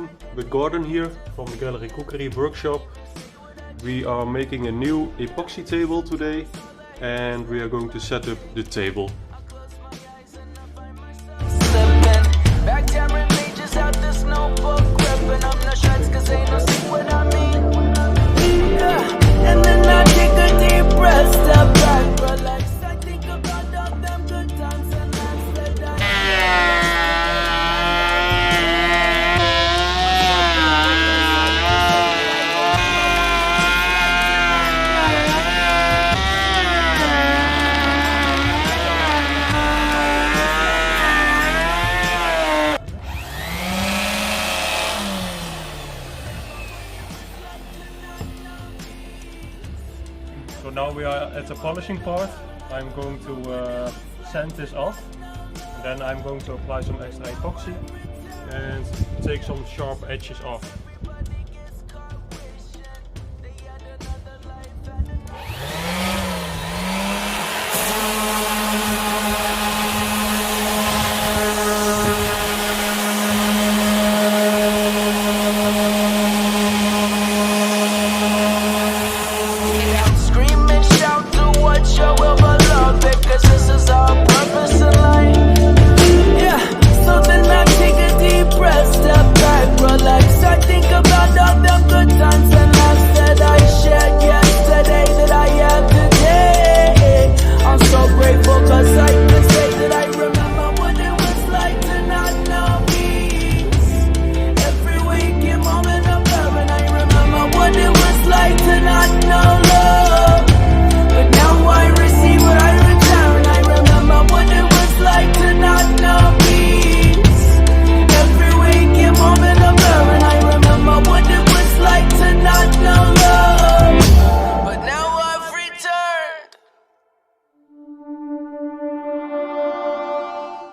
everyone, with Gordon here from the GalleryCookery workshop. We are making a new epoxy table today and we are going to set up the table. So now we are at the polishing part. I'm going to sand this off, and then I'm going to apply some extra epoxy and take some sharp edges off.